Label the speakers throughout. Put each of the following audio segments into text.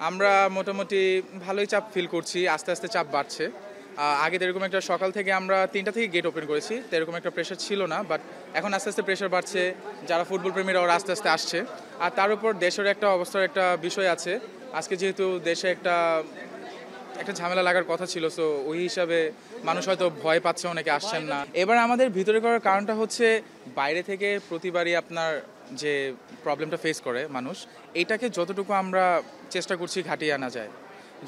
Speaker 1: আমরা মোটামুটি ভালোই চাপ ফিল করছি, আস্তে আস্তে চাপ বাড়ছে। আগে তো এরকম একটা সকাল থেকে আমরা 3টা থেকে গেট ওপেন করেছি, তো এরকম একটা প্রেশার ছিল না, বাট এখন আস্তে আস্তে প্রেশার বাড়ছে। যারা ফুটবল প্রেমীরা ওরা আস্তে আস্তে আসছে। আর তার উপর দেশের একটা অবস্থার একটা বিষয় আছে। আজকে যেহেতু দেশে একটা একটা ঝামেলা লাগার কথা ছিল, সো ওই হিসাবে মানুষ হয়তো ভয় পাচ্ছে, অনেকে আসছেন না। এবার আমাদের ভিতরে করার কারণটা হচ্ছে বাইরে থেকে প্রতিবারই আপনার যে প্রবলেমটা ফেস করে মানুষ, এইটাকে যতটুকু আমরা চেষ্টা করছি ঘাটিয়ে আনা যায়,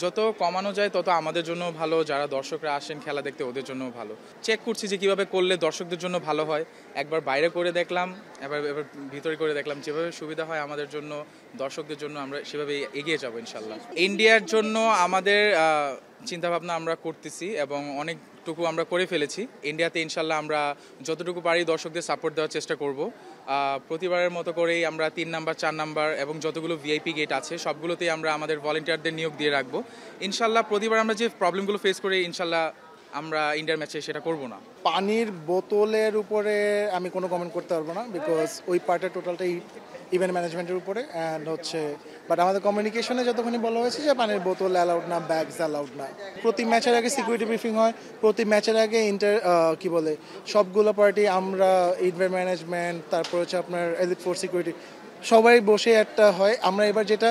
Speaker 1: যত কমানো যায় তত আমাদের জন্য ভালো, যারা দর্শকরা আসেন খেলা দেখতে ওদের জন্য ভালো। চেক করছি যে কীভাবে করলে দর্শকদের জন্য ভালো হয়। একবার বাইরে করে দেখলাম, এবার এবার ভিতরে করে দেখলাম, যেভাবে সুবিধা হয় আমাদের জন্য, দর্শকদের জন্য আমরা সেভাবে এগিয়ে যাবো ইনশাল্লাহ। ইন্ডিয়ার জন্য আমাদের চিন্তাভাবনা আমরা করতেছি এবং অনেকটুকু আমরা করে ফেলেছি। ইন্ডিয়াতে ইনশাল্লাহ আমরা যতটুকু পারি দর্শকদের সাপোর্ট দেওয়ার চেষ্টা করব। প্রতিবারের মতো করেই আমরা 3 নাম্বার 4 নাম্বার এবং যতগুলো ভিআইপি গেট আছে সবগুলোতেই আমরা আমাদের ভলেন্টিয়ারদের নিয়োগ দিয়ে রাখবো ইনশাল্লাহ। প্রতিবার আমরা যে প্রবলেমগুলো ফেস করি ইনশাল্লাহ আমরা ইন্ডিয়ার ম্যাচে সেটা করব না।
Speaker 2: পানির বোতলের উপরে আমি কোনো কমেন্ট করতে পারবো না, বিকজ ওই পার্টের টোটালটাই ইভেন্ট ম্যানেজমেন্টের উপরে। অ্যান্ড হচ্ছে বাট আমাদের কমিউনিকেশনে যতক্ষণই বলা হয়েছে যে পানির বোতল অ্যালাউড না, ব্যাগস অ্যালাউড না। প্রতি ম্যাচের আগে সিকিউরিটি ব্রিফিং হয়, প্রতি ম্যাচের আগে কি বলে সবগুলো পার্টি, আমরা ইভেন্ট ম্যানেজমেন্ট, তারপর হচ্ছে আপনার এলিট ফোর্স সিকিউরিটি, সবাই বসে একটা হয়। আমরা এবার যেটা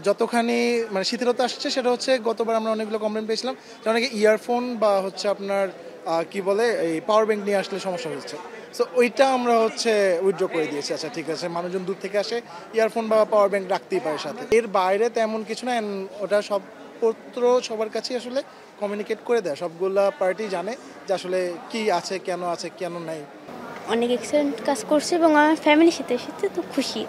Speaker 2: যতখানি মানে শিথিলতা আসছে সেটা হচ্ছে গতবার আমরা অনেকগুলো কমপ্লেন পেয়েছিলাম যে অনেকে ইয়ারফোন বা হচ্ছে আপনার কি বলে এই পাওয়ার ব্যাংক নিয়ে আসলে সমস্যা হচ্ছে। সো ওইটা আমরা হচ্ছে উইথড্র করে দিয়েছি। আচ্ছা ঠিক আছে, মানুষজন দূর থেকে আসে, ইয়ারফোন বা পাওয়ার ব্যাংক রাখতেই পারে সাথে, এর বাইরে তেমন কিছু না। ওটা সব পত্র সবার কাছেই আসলে কমিউনিকেট করে দেয়, সবগুলা পার্টি জানে যে আসলে কি আছে, কেন নাই।
Speaker 3: অনেক এক্সেলেন্ট কাজ করছে এবং আমার ফ্যামিলির সাথে তো খুশি।